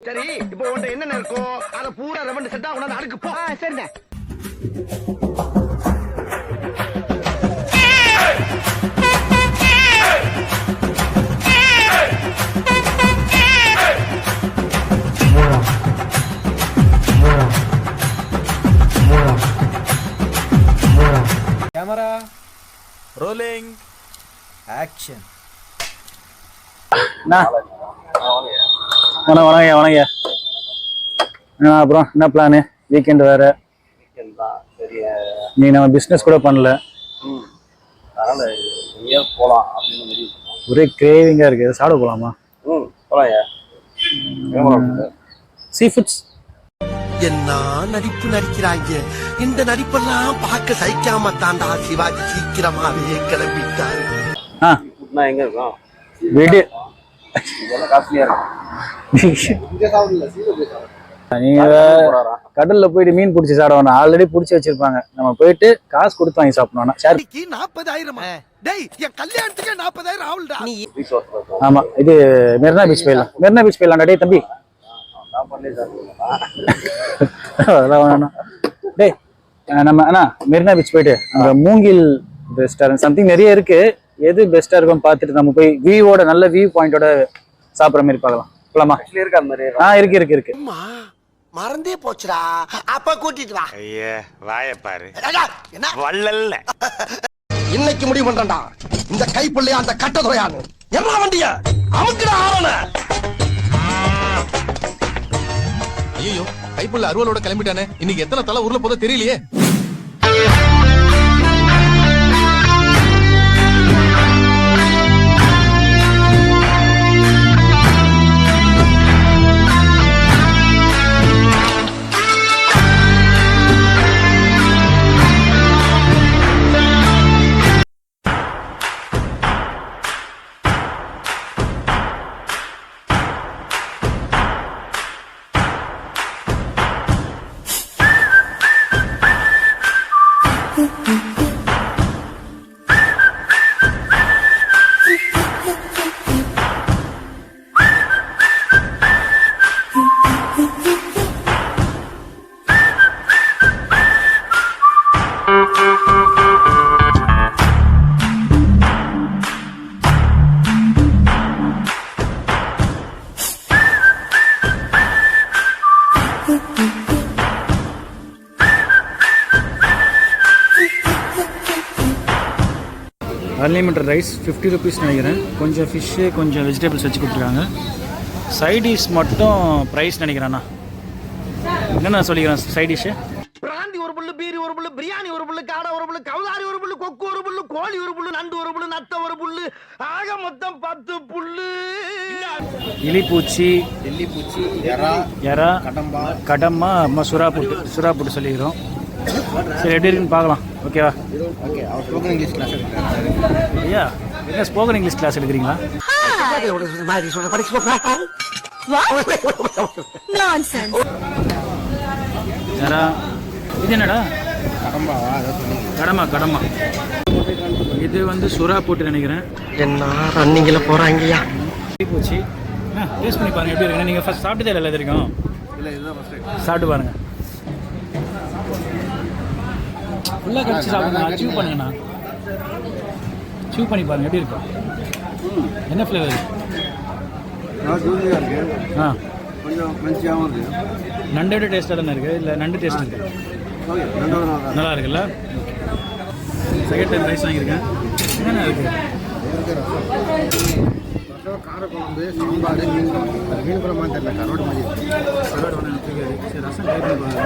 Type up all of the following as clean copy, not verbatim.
சரி, இப்போ உன்கிட்ட என்னென்ன இருக்கோ அதை பூரா ரெவண்டு செட்டா கொண்டாந்து அடுக்கு போ. சரிண்ணே. Camera rolling action. வணங்க. அப்புறம் என்ன பிளானு? வீக்கெண்ட் வேற. நீ நம்ம பிஸ்னஸ் கூட பண்ணல. ஒரே கிரேவிங்கா இருக்கு. சாப்பிட போலாமா? Sea foods. என்ன நடிப்பு நடிக்கிறாங்க. இந்த நடிப்பெல்லாம் பார்க்க சகிக்காம தாண்டா சிவாஜி சீக்கிரமாவே கிளம்பிட்டாரு. எங்க இருக்கோம்? வீடு. நீங்க கடல்ல போயிட்டு மீன் பிடிச்சி சாப்பிடணும். ஆல்ரெடி பிடிச்சி வச்சிருப்பாங்க. நம்ம போயிட்டு காசு கொடுத்து வாங்கி சாப்பிடணும். 40,000. டேய், என் கல்யாணத்துக்கு 40,000 ஆவுல்டா. ஆமா, இது மெரினா பீச் போயிடலாம். மெரினா பீச் போயிடலாம். டேய் தம்பி, அதெல்லாம் வேணாம். டேய், நம்ம அண்ணா மெரினா பீச் போயிட்டு அங்க மூங்கில் ரெஸ்டாரண்ட் சம்திங் நிறைய இருக்கு. எது பெஸ்டா இருக்கும் பார்த்துட்டு நம்ம போய் வியூவோட நல்ல வியூ பாயிண்டோட சாப்பிட்ற மாதிரி பார்க்கலாம். போலாமா? இருக்கு. மறந்தே போச்சுடா. அப்ப கூட்டிட்டு வா. ஐயா வாய பாரு. என்ன வள்ளல்ல. இன்னைக்கு முடிவு பண்றேன்டா. இந்த கைப்புள்ளையா அந்த கட்டதுறையானு எல்லா வண்டிய அமுக்குடா ஆவன. ஐயோ, கைப்புள்ள அருவலோட கிளம்பிட்டானே. இன்னைக்கு எத்தனை தலை ஊர்ல போதோ தெரியலையே. அன்லிமிட்டட் ரைஸ் 50 ருபீஸ் நினைக்கிறேன். கொஞ்சம் ஃபிஷ்ஷு கொஞ்சம் வெஜிடபிள்ஸ் வச்சு கொடுத்துருக்காங்க. சைடிஷ் மட்டும் ப்ரைஸ் நினைக்கிறேண்ணா. என்னென்ன சொல்லிக்கிறேன் சைடிஷ்ஷு? பிராந்தி ஒரு புல்லு, பீரி ஒரு புல்லு, பிரியாணி ஒரு புல்லு, காடை ஒரு புல்லு, கவுதாரி ஒரு புல்லு, கொக்கு ஒரு புல்லு, கோழி ஒரு புல்லு, நண்டு ஒரு புல்லு, நத்த ஒரு புல்லு, ஆக மொத்தம் 10 புல்லு. இலிப்பூச்சி, எறா, கடம்பா, அம்மா சுறா புட்டு சொல்லிக்கிறோம். சரி, எப்படி இருக்குன்னு பார்க்கலாம். ஓகேவா? ஐயா, என்ன ஸ்போக்கன் இங்கிலீஷ் கிளாஸ் எடுக்கிறீங்களா? எறா, இது என்னடா? கடமா. இது வந்து சுறா போட்டு நினைக்கிறேன். என்ன ரன்னிங்ல போறாங்கயா. இலிப்பூச்சி. டேஸ்ட் பண்ணி பாருங்க எப்படி இருக்குன்னு. நீங்கள் ஃபர்ஸ்ட் சாப்பிட்டதே இல்லை தெரியும். சாப்பிட்டு பாருங்க. ஃபுல்லாக கடிச்சு சாப்பிடுங்க. சூ பண்ணுங்கண்ணா. சூ பண்ணி பாருங்க எப்படி இருக்கும். என்ன ஃப்ளேவர்? நண்டை விட டேஸ்ட்டாக தானே இருக்குது. இல்லை நண்டு டேஸ்ட் இருக்குது. நல்லா இருக்குல்ல? செகண்ட் டைம் ரைஸ் வாங்கியிருக்கேன். என்னென்ன இருக்குது? காரக்குழம்பு, சாம்பார், மீன் குழம்பு தெரியல. கரோடு மாதிரி சரி, ரசம் ட்ரை பண்ணி பாருங்க.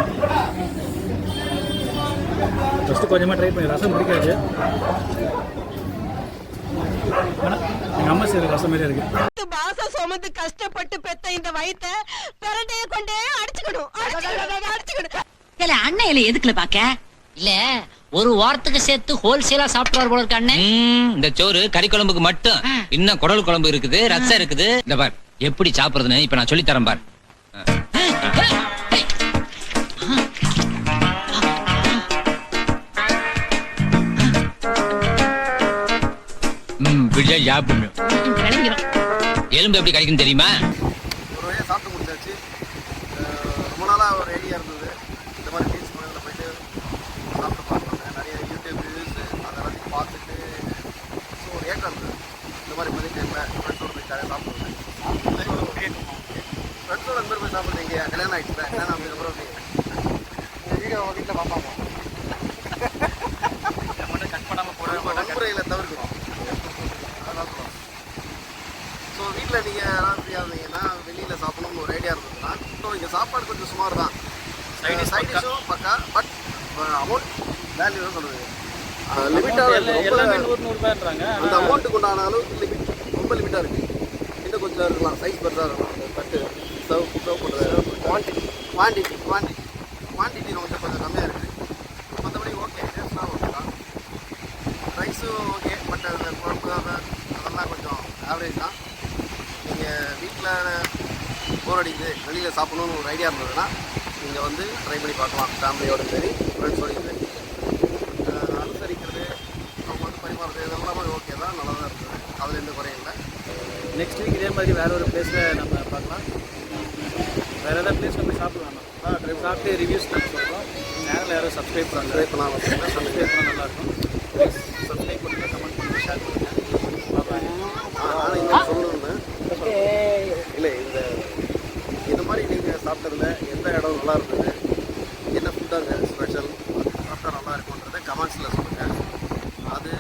ஃபஸ்ட்டு கொஞ்சமாக ட்ரை பண்ணி. ரசம் பிடிக்காது. ஆனால் எங்கள் அம்மா செய்கிற ரசம் மாதிரியே இருக்குது. மாசம் சுமந்து கஷ்டப்பட்டு பெத்த இந்த வயித்தை பிரண்டைய கொண்டே அடிச்சுக்கணும். அண்ணன் இலை எதுக்குல பாக்க? இல்ல, ஒரு வாரத்துக்கு சேர்த்து ஹோல்சேலா சாப்பிடுவார் போல இருக்க அண்ணன். இந்த சோறு கறி குழம்புக்கு மட்டும். இன்னும் குடல் குழம்பு இருக்குது, ரசம் இருக்குது. இந்த பார் எப்படி சாப்பிடுறதுன்னு இப்ப நான் சொல்லி தரேன் பார். விஜய் சாப்பிடணும். எலும்பு எப்படி கிடைக்கும் தெரியுமா? சாப்பிட்டு முடிச்சாச்சு. நாளாக ஒரு ஐடியா இருந்தது இந்த மாதிரி பீச் கோயிலில் போயிட்டு சாப்பிட்டு பார்க்கணும். நிறைய யூடியூப் ரிவ்யூஸ் அதெல்லாத்தையும் பார்த்துட்டு ஸோ ஒரு ஏக்கம் இருந்தது இந்த மாதிரி மதிய டைமில் ஃப்ரெண்ட்ஸோட போய் ஜாலியாக சாப்பிடுவேன். ஃப்ரெண்ட்ஸோட அந்த மாதிரி போய் சாப்பிட்றீங்க கல்யாணம் ஆகிடுச்சு கல்யாணம் அதுக்கப்புறம் வீடியோ வீட்டில் பார்ப்பாங்க வன்முறையில் தவிர்க்கணும். ஸோ வீட்டில் நீங்கள் யாராவது ஃப்ரீயாக இருந்தீங்கன்னா வெளியில் சாப்பிடணும்னு ஒரு ஐடியா இருந்ததுன்னா ஸோ இங்கே சாப்பாடு கொஞ்சம் சுமார் தான். சைடிஷும் பக்கா பட் அமௌண்ட் வேல்யூ தான் சொல்லுது லிமிட்டாக அந்த அமௌண்ட்டுக்கு உண்டான அளவுக்கு லிமிட் ரொம்ப லிமிட்டாக இருக்குது. இன்னும் கொஞ்சம் இருக்கலாம் சைஸ் பெருசாக இருக்கலாம். அந்த தட்டு சர்வ் பண்ணுறது குவான்டிட்டி கொஞ்சம் கம்மியாக இருக்குது. மற்றபடி ஓகே டேஸ்ட்லாம் ஓகே தான். ரைஸும் ஓகே பட் அதில் குழம்பு அதெல்லாம் கொஞ்சம் ஆவரேஜ் தான். நீங்கள் வீட்டில் போர் அடிக்குது வெளியில் சாப்பிடணுன்னு ஒரு ஐடியா இருந்ததுன்னா நீங்கள் வந்து ட்ரை பண்ணி பார்க்கலாம். ஃபேமிலியோட சரி ஃப்ரெண்ட்ஸோடையும் சரி அனுசரிக்கிறது அவங்க வந்து பரிமாறுறது இதெல்லாமே ஓகே தான், நல்லா தான் இருக்குது. அதில் எந்த குறையும் இல்லை. நெக்ஸ்ட் வீக் இதே மாதிரி வேற ஒரு பிளேஸில் நம்ம பார்க்கலாம். வேறு ஏதாவது பிளேஸ் நம்ம சாப்பிடலாம். சாப்பிட்டு ரிவ்யூஸ் நம்ம சொல்கிறோம். சேனல் யாரும் சப்ஸ்கிரைப் பண்ணலாம். சப்ஸ்கிரைப் பண்ணால் நல்லாயிருக்கும். சப்ஸ்கிரைப் பண்ணுங்கள், கமெண்ட் பண்ணுங்கள், ஷேர் பண்ணுங்கள். நான் இன்னும் சொல்லணும்னு இல்லை இந்த மாதிரி நீங்கள் சாப்பிட்டதில் எந்த இடம் நல்லா இருந்தது, என்ன ஃபுட்டாங்க ஸ்பெஷல், சாப்பிட்டா நல்லா இருக்குன்றதை கமெண்ட்ஸில் சொல்லுங்கள். அது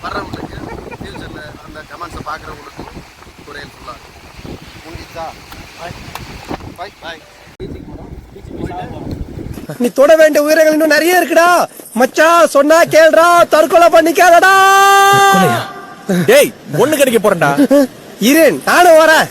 வர்றவங்களுக்கு ஃப்யூச்சரில் அந்த கமெண்ட்ஸை பார்க்குறவங்களுக்கும் ஒரு ஹெல்ப்ஃபுல்லாக இருக்கும். முடிஞ்சா பாய் பாய். நீ தொட வேண்டிய உயிரங்கள் இன்னும் நிறைய இருக்குடா மச்சா. சொன்னா கேள்றா, தற்கொலை பண்ணிக்காதடா. டேய் ஒண்ணு கிடைக்க போறேன்டா. இரு நானும் வரேன்.